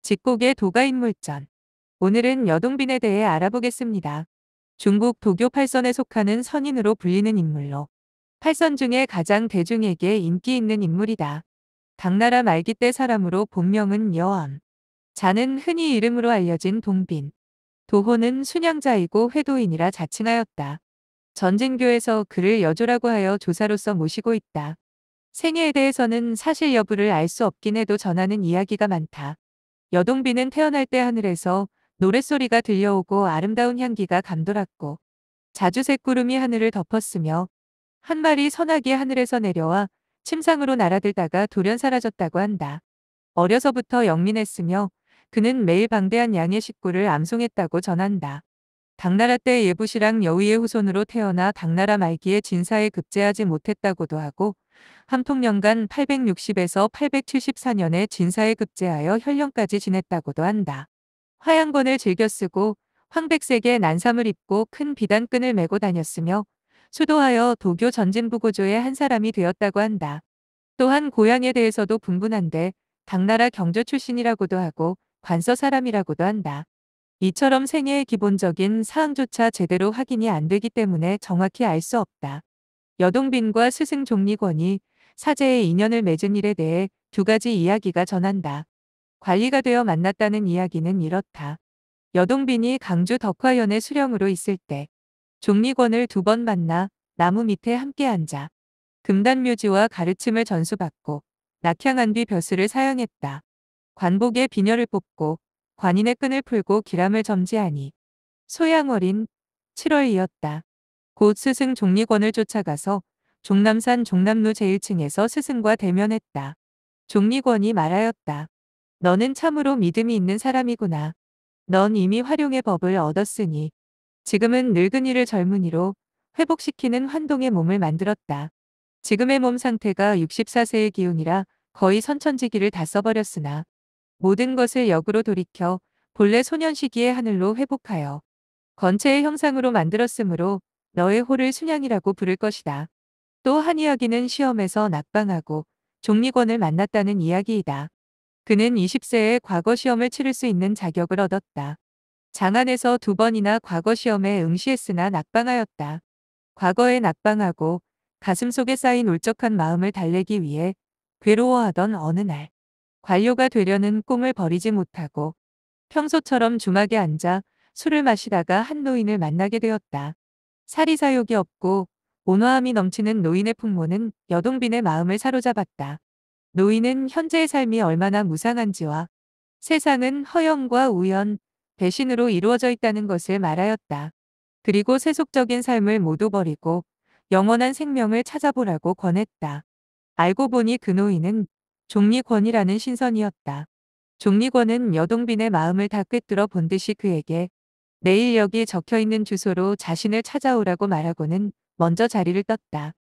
집곡의 도가인물전. 오늘은 여동빈에 대해 알아보겠습니다. 중국 도교 팔선에 속하는 선인으로 불리는 인물로 팔선 중에 가장 대중에게 인기 있는 인물이다. 당나라 말기 때 사람으로 본명은 여암. 자는 흔히 이름으로 알려진 동빈. 도호는 순양자이고 회도인이라 자칭하였다. 전진교에서 그를 여조라고 하여 조사로서 모시고 있다. 생애에 대해서는 사실 여부를 알 수 없긴 해도 전하는 이야기가 많다. 여동빈은 태어날 때 하늘에서 노랫소리가 들려오고 아름다운 향기가 감돌았고 자주 새구름이 하늘을 덮었으며 한 마리 선악이 하늘에서 내려와 침상으로 날아들다가 돌연 사라졌다고 한다. 어려서부터 영민했으며 그는 매일 방대한 양의 식구를 암송했다고 전한다. 당나라 때 예부시랑 여의의 후손으로 태어나 당나라 말기에 진사에 급제하지 못했다고도 하고 함통년간 860에서 874년에 진사에 급제하여 현령까지 지냈다고도 한다. 화양권을 즐겨 쓰고 황백색의 난삼을 입고 큰 비단끈을 메고 다녔으며 수도하여 도교 전진부고조의 한 사람이 되었다고 한다. 또한 고향에 대해서도 분분한데 당나라 경조 출신이라고도 하고 관서 사람이라고도 한다. 이처럼 생애의 기본적인 사항조차 제대로 확인이 안 되기 때문에 정확히 알 수 없다. 여동빈과 스승 종리권이 사제의 인연을 맺은 일에 대해 두 가지 이야기가 전한다. 관리가 되어 만났다는 이야기는 이렇다. 여동빈이 강주 덕화연의 수령으로 있을 때 종리권을 두 번 만나 나무 밑에 함께 앉아 금단묘지와 가르침을 전수받고 낙향한 뒤 벼슬을 사용했다. 관복에 비녀를 뽑고 관인의 끈을 풀고 기람을 점지하니 소양월인 7월이었다. 곧 스승 종리권을 쫓아가서 종남산 종남루 제1층에서 스승과 대면했다. 종리권이 말하였다. 너는 참으로 믿음이 있는 사람이구나. 넌 이미 활용의 법을 얻었으니 지금은 늙은이를 젊은이로 회복시키는 환동의 몸을 만들었다. 지금의 몸 상태가 64세의 기운이라 거의 선천지기를 다 써버렸으나 모든 것을 역으로 돌이켜 본래 소년 시기의 하늘로 회복하여 건체의 형상으로 만들었으므로 너의 호를 순양이라고 부를 것이다. 또 한 이야기는 시험에서 낙방하고 종리권을 만났다는 이야기이다. 그는 20세에 과거 시험을 치를 수 있는 자격을 얻었다. 장안에서 두 번이나 과거 시험에 응시했으나 낙방하였다. 과거에 낙방하고 가슴속에 쌓인 울적한 마음을 달래기 위해 괴로워하던 어느 날 관료가 되려는 꿈을 버리지 못하고 평소처럼 주막에 앉아 술을 마시다가 한 노인을 만나게 되었다. 사리사욕이 없고 온화함이 넘치는 노인의 풍모는 여동빈의 마음을 사로잡았다. 노인은 현재의 삶이 얼마나 무상한지와 세상은 허영과 우연, 배신으로 이루어져 있다는 것을 말하였다. 그리고 세속적인 삶을 모두 버리고 영원한 생명을 찾아보라고 권했다. 알고 보니 그 노인은 종리권이라는 신선이었다. 종리권은 여동빈의 마음을 다 꿰뚫어 본 듯이 그에게 내일 여기 적혀있는 주소로 자신을 찾아오라고 말하고는 먼저 자리를 떴다.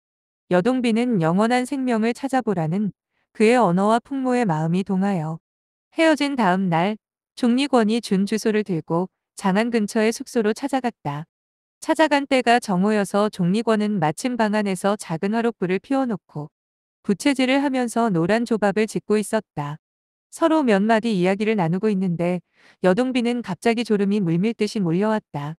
여동빈은 영원한 생명을 찾아보라는 그의 언어와 풍모의 마음이 동하여 헤어진 다음 날 종리권이 준 주소를 들고 장안 근처의 숙소로 찾아갔다. 찾아간 때가 정오여서 종리권은 마침 방 안에서 작은 화롯불을 피워놓고 부채질을 하면서 노란 조밥을 짓고 있었다. 서로 몇 마디 이야기를 나누고 있는데 여동빈은 갑자기 졸음이 물밀듯이 몰려왔다.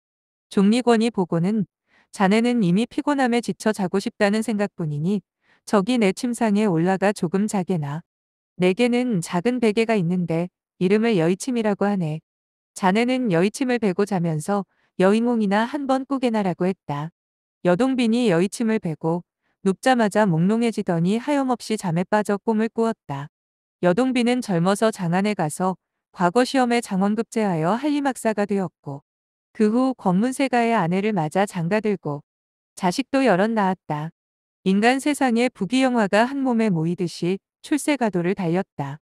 종리권이 보고는 자네는 이미 피곤함에 지쳐 자고 싶다는 생각뿐이니 저기 내 침상에 올라가 조금 자게나. 내게는 작은 베개가 있는데 이름을 여의침이라고 하네. 자네는 여의침을 베고 자면서 여의몽이나 한번 꾸게나라고 했다. 여동빈이 여의침을 베고 눕자마자 몽롱해지더니 하염없이 잠에 빠져 꿈을 꾸었다. 여동빈은 젊어서 장안에 가서 과거 시험에 장원급제하여 한림학사가 되었고 그 후 권문세가의 아내를 맞아 장가들고 자식도 여럿 낳았다. 인간 세상에 부귀영화가 한 몸에 모이듯이 출세가도를 달렸다.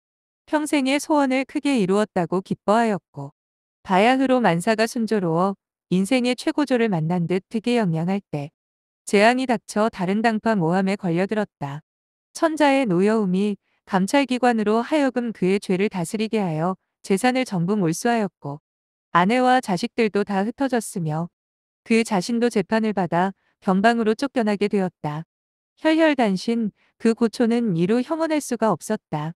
평생의 소원을 크게 이루었다고 기뻐하였고 바야흐로 만사가 순조로워 인생의 최고조를 만난 듯 특이영양할 때 재앙이 닥쳐 다른 당파 모함에 걸려들었다. 천자의 노여움이 감찰기관으로 하여금 그의 죄를 다스리게 하여 재산을 전부 몰수하였고 아내와 자식들도 다 흩어졌으며 그 자신도 재판을 받아 변방으로 쫓겨나게 되었다. 혈혈단신 그 고초는 이루 형언할 수가 없었다.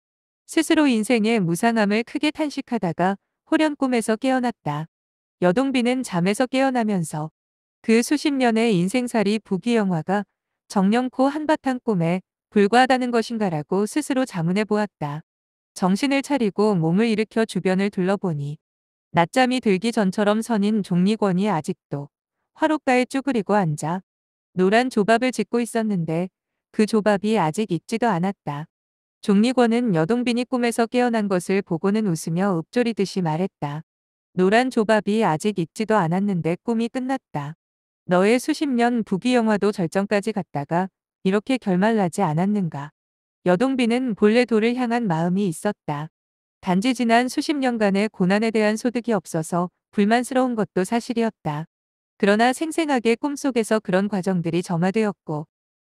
스스로 인생의 무상함을 크게 탄식하다가 호련 꿈에서 깨어났다. 여동비는 잠에서 깨어나면서 그 수십 년의 인생살이 부귀영화가 정령코 한바탕 꿈에 불과하다는 것인가라고 스스로 자문해 보았다. 정신을 차리고 몸을 일으켜 주변을 둘러보니 낮잠이 들기 전처럼 선인 종리권이 아직도 화롯가에 쭈그리고 앉아 노란 조밥을 짓고 있었는데 그 조밥이 아직 익지도 않았다. 종리권은 여동빈이 꿈에서 깨어난 것을 보고는 웃으며 읊조리듯이 말했다. 노란 조밥이 아직 익지도 않았는데 꿈이 끝났다. 너의 수십 년 부귀영화도 절정까지 갔다가 이렇게 결말나지 않았는가. 여동빈은 본래 도를 향한 마음이 있었다. 단지 지난 수십 년간의 고난에 대한 소득이 없어서 불만스러운 것도 사실이었다. 그러나 생생하게 꿈속에서 그런 과정들이 점화되었고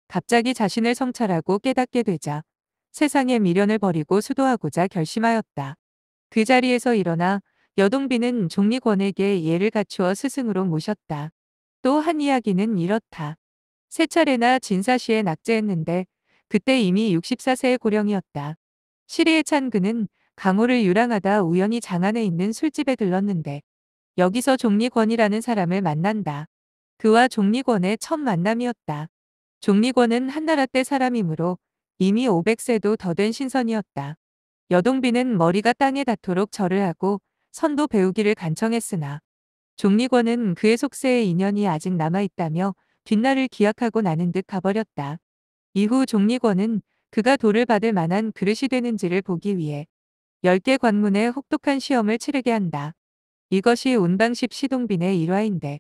갑자기 자신을 성찰하고 깨닫게 되자 세상의 미련을 버리고 수도하고자 결심하였다. 그 자리에서 일어나 여동비는 종리권에게 예를 갖추어 스승으로 모셨다. 또 한 이야기는 이렇다. 세 차례나 진사시에 낙제했는데 그때 이미 64세의 고령이었다. 시리에 찬 그는 강호를 유랑하다 우연히 장안에 있는 술집에 들렀는데 여기서 종리권이라는 사람을 만난다. 그와 종리권의 첫 만남이었다. 종리권은 한나라 때 사람이므로 이미 500세도 더 된 신선이었다. 여동비는 머리가 땅에 닿도록 절을 하고 선도 배우기를 간청했으나 종리권은 그의 속세의 인연이 아직 남아있다며 뒷날을 기약하고 나는 듯 가버렸다. 이후 종리권은 그가 도를 받을 만한 그릇이 되는지를 보기 위해 10개 관문에 혹독한 시험을 치르게 한다. 이것이 운방십 시동빈의 일화인데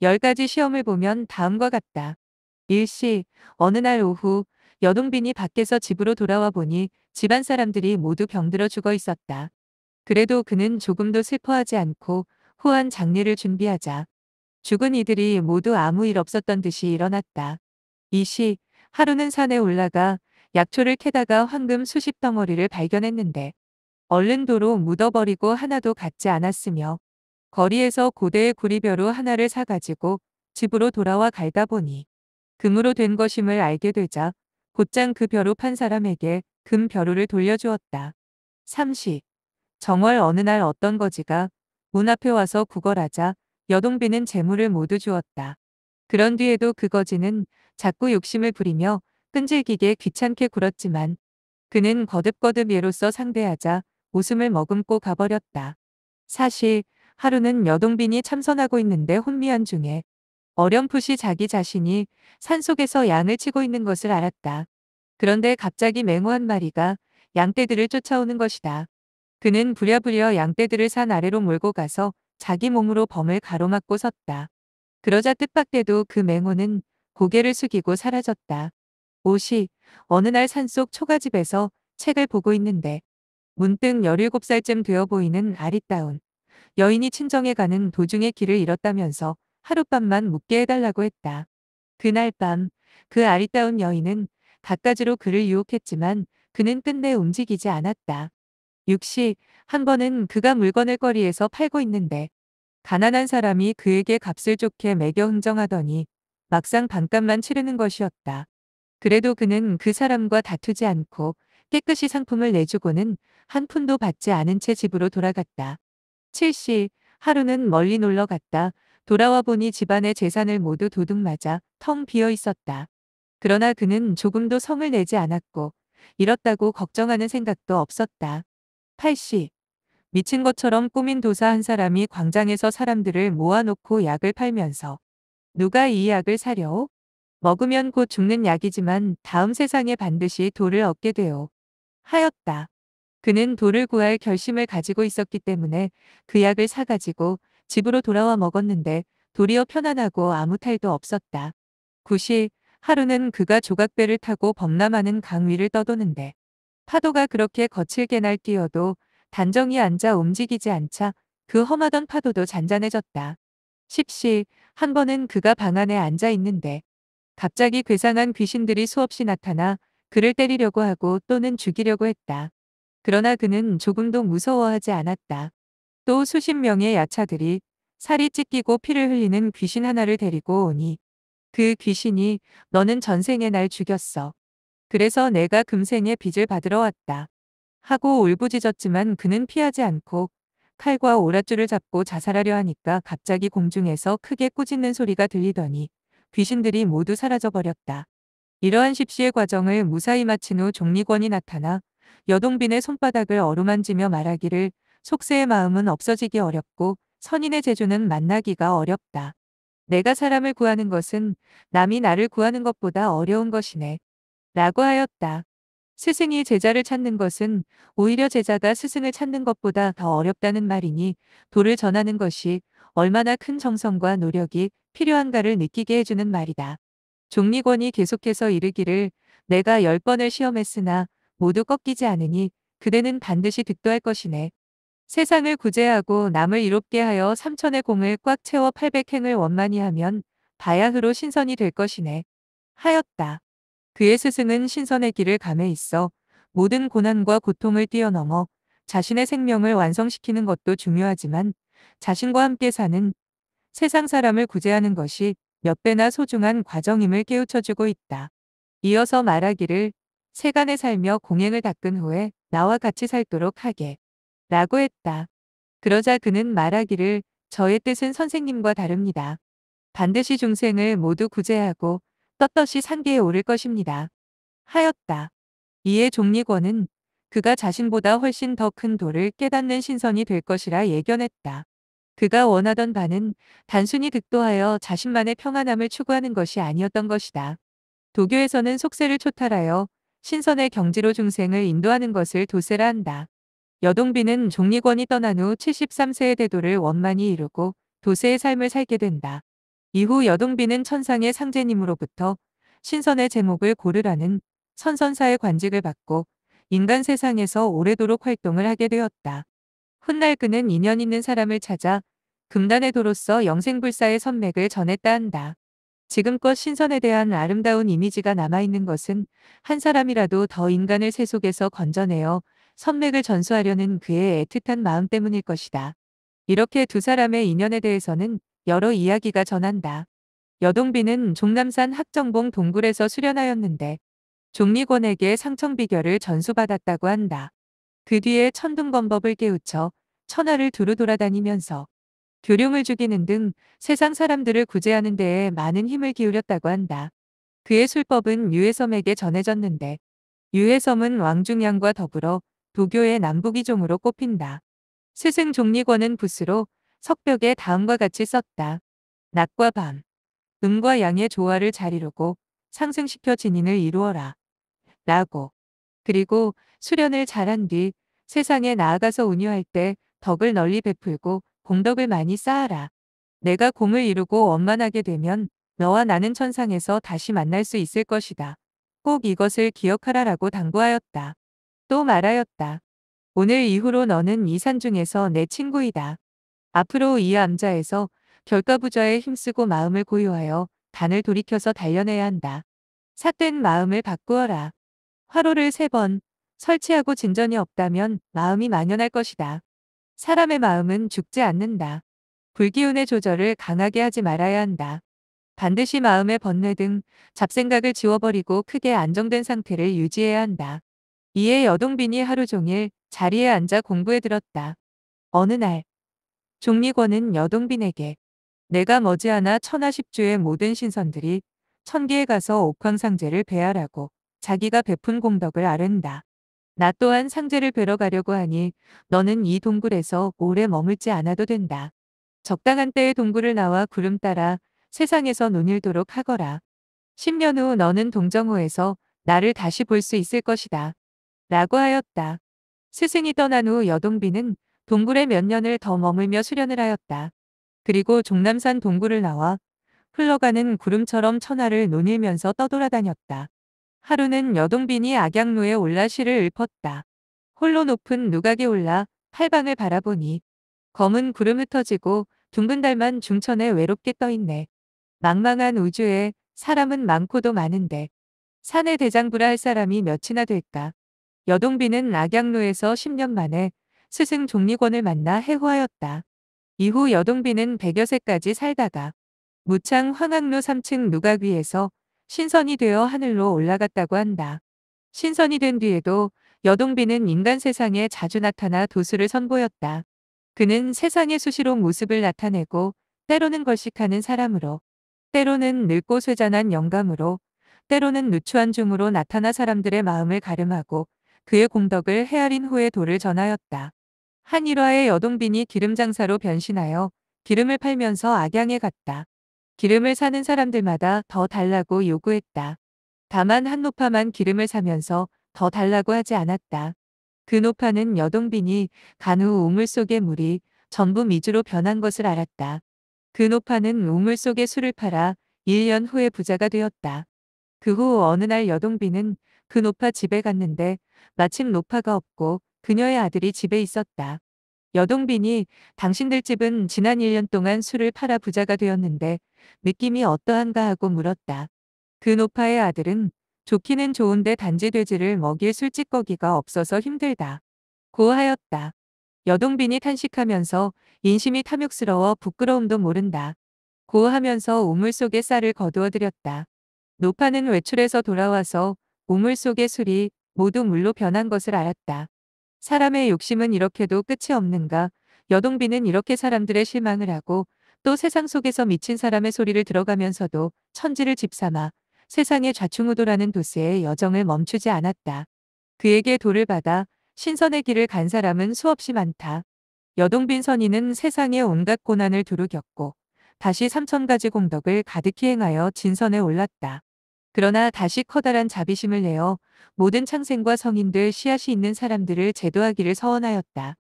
10가지 시험을 보면 다음과 같다. 일시 어느 날 오후 여동빈이 밖에서 집으로 돌아와 보니 집안 사람들이 모두 병들어 죽어 있었다. 그래도 그는 조금도 슬퍼하지 않고 후한 장례를 준비하자 죽은 이들이 모두 아무 일 없었던 듯이 일어났다. 이시 하루는 산에 올라가 약초를 캐다가 황금 수십 덩어리를 발견했는데 얼른 도로 묻어버리고 하나도 갖지 않았으며 거리에서 고대의 구리벼루 하나를 사가지고 집으로 돌아와 갈다 보니 금으로 된 것임을 알게 되자 곧장 그 벼루 판 사람에게 금 벼루를 돌려주었다. 3시 정월 어느 날 어떤 거지가 문 앞에 와서 구걸하자 여동비는 재물을 모두 주었다. 그런 뒤에도 그 거지는 자꾸 욕심을 부리며 끈질기게 귀찮게 굴었지만 그는 거듭거듭 예로써 상대하자 웃음을 머금고 가버렸다. 사실 하루는 여동빈이 참선하고 있는데 혼미한 중에 어렴풋이 자기 자신이 산속에서 양을 치고 있는 것을 알았다. 그런데 갑자기 맹호 한 마리가 양떼들을 쫓아오는 것이다. 그는 부랴부랴 양떼들을 산 아래로 몰고 가서 자기 몸으로 범을 가로막고 섰다. 그러자 뜻밖에도 그 맹호는 고개를 숙이고 사라졌다. 오시 어느 날 산속 초가집에서 책을 보고 있는데 문득 17살쯤 되어 보이는 아리따운 여인이 친정에 가는 도중에 길을 잃었다면서 하룻밤만 묵게 해달라고 했다. 그날 밤 그 아리따운 여인은 갖가지로 그를 유혹했지만 그는 끝내 움직이지 않았다. 6시 한 번은 그가 물건을 거리에서 팔고 있는데 가난한 사람이 그에게 값을 좋게 매겨 흥정하더니 막상 반값만 치르는 것이었다. 그래도 그는 그 사람과 다투지 않고 깨끗이 상품을 내주고는 한 푼도 받지 않은 채 집으로 돌아갔다. 7시 하루는 멀리 놀러 갔다. 돌아와 보니 집안의 재산을 모두 도둑맞아 텅 비어 있었다. 그러나 그는 조금도 성을 내지 않았고 잃었다고 걱정하는 생각도 없었다. 8시 미친 것처럼 꾸민 도사 한 사람이 광장에서 사람들을 모아놓고 약을 팔면서 누가 이 약을 사려오? 먹으면 곧 죽는 약이지만 다음 세상에 반드시 돌을 얻게 되오. 하였다. 그는 돌을 구할 결심을 가지고 있었기 때문에 그 약을 사가지고 집으로 돌아와 먹었는데 도리어 편안하고 아무 탈도 없었다. 9시 하루는 그가 조각배를 타고 범람하는 강 위를 떠도는데 파도가 그렇게 거칠게 날뛰어도 단정히 앉아 움직이지 않자 그 험하던 파도도 잔잔해졌다. 10시 한 번은 그가 방 안에 앉아 있는데 갑자기 괴상한 귀신들이 수없이 나타나 그를 때리려고 하고 또는 죽이려고 했다. 그러나 그는 조금도 무서워하지 않았다. 또 수십 명의 야차들이 살이 찢기고 피를 흘리는 귀신 하나를 데리고 오니 그 귀신이 너는 전생에 날 죽였어. 그래서 내가 금생에 빚을 받으러 왔다. 하고 울부짖었지만 그는 피하지 않고 칼과 오랏줄을 잡고 자살하려 하니까 갑자기 공중에서 크게 꾸짖는 소리가 들리더니 귀신들이 모두 사라져버렸다. 이러한 십시의 과정을 무사히 마친 후 종리권이 나타나 여동빈의 손바닥을 어루만지며 말하기를 속세의 마음은 없어지기 어렵고 선인의 재주는 만나기가 어렵다. 내가 사람을 구하는 것은 남이 나를 구하는 것보다 어려운 것이네. 라고 하였다. 스승이 제자를 찾는 것은 오히려 제자가 스승을 찾는 것보다 더 어렵다는 말이니 도를 전하는 것이 얼마나 큰 정성과 노력이 필요한가를 느끼게 해주는 말이다. 종리권이 계속해서 이르기를 내가 10번을 시험했으나 모두 꺾이지 않으니 그대는 반드시 득도할 것이네. 세상을 구제하고 남을 이롭게 하여 삼천의 공을 꽉 채워 800행을 원만히 하면 바야흐로 신선이 될 것이네. 하였다. 그의 스승은 신선의 길을 감에 있어 모든 고난과 고통을 뛰어넘어 자신의 생명을 완성시키는 것도 중요하지만 자신과 함께 사는 세상 사람을 구제하는 것이 몇 배나 소중한 과정임을 깨우쳐주고 있다. 이어서 말하기를 세간에 살며 공행을 닦은 후에 나와 같이 살도록 하게 라고 했다. 그러자 그는 말하기를 저의 뜻은 선생님과 다릅니다. 반드시 중생을 모두 구제하고 떳떳이 상계에 오를 것입니다. 하였다. 이에 종리권은 그가 자신보다 훨씬 더 큰 도를 깨닫는 신선이 될 것이라 예견했다. 그가 원하던 바는 단순히 득도하여 자신만의 평안함을 추구하는 것이 아니었던 것이다. 도교에서는 속세를 초탈하여 신선의 경지로 중생을 인도하는 것을 도세라 한다. 여동비는 종리권이 떠난 후 73세의 대도를 원만히 이루고 도세의 삶을 살게 된다. 이후 여동비는 천상의 상제님으로부터 신선의 제목을 고르라는 선선사의 관직을 받고 인간 세상에서 오래도록 활동을 하게 되었다. 훗날 그는 인연 있는 사람을 찾아 금단의 도로서 영생불사의 선맥을 전했다 한다. 지금껏 신선에 대한 아름다운 이미지가 남아있는 것은 한 사람이라도 더 인간을 세속에서 건져내어 선맥을 전수하려는 그의 애틋한 마음 때문일 것이다. 이렇게 두 사람의 인연에 대해서는 여러 이야기가 전한다. 여동비는 종남산 학정봉 동굴에서 수련하였는데 종리권에게 상청비결을 전수받았다고 한다. 그 뒤에 천둥건법을 깨우쳐 천하를 두루 돌아다니면서 교룡을 죽이는 등 세상 사람들을 구제하는 데에 많은 힘을 기울였다고 한다. 그의 술법은 유해섬에게 전해졌는데 유해섬은 왕중양과 더불어 도교의 남부기종으로 꼽힌다. 스승 종리권은 붓으로 석벽에 다음과 같이 썼다. 낮과 밤, 음과 양의 조화를 잘 이루고 상승시켜 진인을 이루어라. 라고. 그리고 수련을 잘한 뒤 세상에 나아가서 운유할 때 덕을 널리 베풀고 공덕을 많이 쌓아라. 내가 공을 이루고 원만하게 되면 너와 나는 천상에서 다시 만날 수 있을 것이다. 꼭 이것을 기억하라라고 당부하였다. 또 말하였다. 오늘 이후로 너는 이 산중에서 내 친구이다. 앞으로 이 암자에서 결과부자에 힘쓰고 마음을 고요하여 단을 돌이켜서 단련해야 한다. 삿된 마음을 바꾸어라. 화로를 3번 설치하고 진전이 없다면 마음이 만연할 것이다. 사람의 마음은 죽지 않는다. 불기운의 조절을 강하게 하지 말아야 한다. 반드시 마음의 번뇌 등 잡생각을 지워버리고 크게 안정된 상태를 유지해야 한다. 이에 여동빈이 하루 종일 자리에 앉아 공부에 들었다. 어느 날 종리권은 여동빈에게 내가 머지않아 천하십주의 모든 신선들이 천계에 가서 옥황상제를 배하라고 자기가 베푼 공덕을 아른다. 나 또한 상제를 뵈러 가려고 하니 너는 이 동굴에서 오래 머물지 않아도 된다. 적당한 때에 동굴을 나와 구름 따라 세상에서 논일도록 하거라. 10년 후 너는 동정호에서 나를 다시 볼 수 있을 것이다. 라고 하였다. 스승이 떠난 후 여동비는 동굴에 몇 년을 더 머물며 수련을 하였다. 그리고 종남산 동굴을 나와 흘러가는 구름처럼 천하를 논일면서 떠돌아다녔다. 하루는 여동빈이 악양로에 올라 시를 읊었다. 홀로 높은 누각에 올라 팔방을 바라보니 검은 구름 흩어지고 둥근 달만 중천에 외롭게 떠있네. 망망한 우주에 사람은 많고도 많은데 산에 대장부라 할 사람이 몇이나 될까. 여동비는 악양로에서 10년 만에 스승 종리권을 만나 해후하였다. 이후 여동비는 100여 세까지 살다가 무창 황학로 3층 누각 위에서 신선이 되어 하늘로 올라갔다고 한다. 신선이 된 뒤에도 여동빈은 인간 세상에 자주 나타나 도수를 선보였다. 그는 세상에 수시로 모습을 나타내고 때로는 걸식하는 사람으로, 때로는 늙고 쇠잔한 영감으로, 때로는 누추한 줌으로 나타나 사람들의 마음을 가름하고 그의 공덕을 헤아린 후에 도를 전하였다. 한 일화에 여동빈이 기름 장사로 변신하여 기름을 팔면서 악양에 갔다. 기름을 사는 사람들마다 더 달라고 요구했다. 다만 한 노파만 기름을 사면서 더 달라고 하지 않았다. 그 노파는 여동빈이 간 후 우물 속의 물이 전부 미주로 변한 것을 알았다. 그 노파는 우물 속의 술을 팔아 1년 후에 부자가 되었다. 그 후 어느 날 여동빈은 그 노파 집에 갔는데 마침 노파가 없고 그녀의 아들이 집에 있었다. 여동빈이 당신들 집은 지난 1년 동안 술을 팔아 부자가 되었는데 느낌이 어떠한가 하고 물었다. 그 노파의 아들은 좋기는 좋은데 단지 돼지를 먹일 술찌꺼기가 없어서 힘들다. 고 하였다. 여동빈이 탄식하면서 인심이 탐욕스러워 부끄러움도 모른다. 고 하면서 우물 속에 쌀을 거두어 들였다. 노파는 외출해서 돌아와서 우물 속의 술이 모두 물로 변한 것을 알았다. 사람의 욕심은 이렇게도 끝이 없는가. 여동빈은 이렇게 사람들의 실망을 하고 또 세상 속에서 미친 사람의 소리를 들어가면서도 천지를 집삼아 세상의 좌충우돌하는 도스의 여정을 멈추지 않았다. 그에게 도를 받아 신선의 길을 간 사람은 수없이 많다. 여동빈 선인은 세상의 온갖 고난을 두루 겪고 다시 3,000가지 공덕을 가득히 행하여 진선에 올랐다. 그러나 다시 커다란 자비심을 내어 모든 창생과 성인들 씨앗이 있는 사람들을 제도하기를 서원하였다.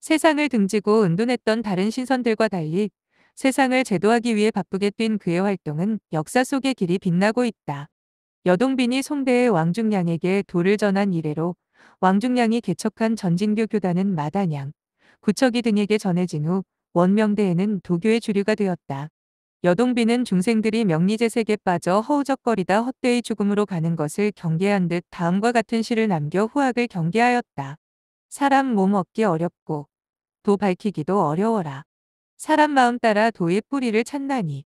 세상을 등지고 은둔했던 다른 신선들과 달리 세상을 제도하기 위해 바쁘게 뛴 그의 활동은 역사 속의 길이 빛나고 있다. 여동빈이 송대의 왕중량에게 도를 전한 이래로 왕중량이 개척한 전진교 교단은 마단양, 구척이 등에게 전해진 후 원명대에는 도교의 주류가 되었다. 여동빈은 중생들이 명리재색에 빠져 허우적거리다 헛되이 죽음으로 가는 것을 경계한 듯 다음과 같은 시를 남겨 후학을 경계하였다. 사람 몸 얻기 어렵고 도 밝히기도 어려워라. 사람 마음 따라 도의 뿌리를 찾나니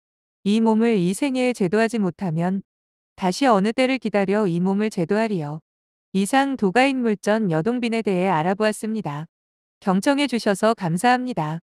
이 몸을 이 생애에 제도하지 못하면 다시 어느 때를 기다려 이 몸을 제도하리요. 이상 도가인물전 여동빈에 대해 알아보았습니다. 경청해 주셔서 감사합니다.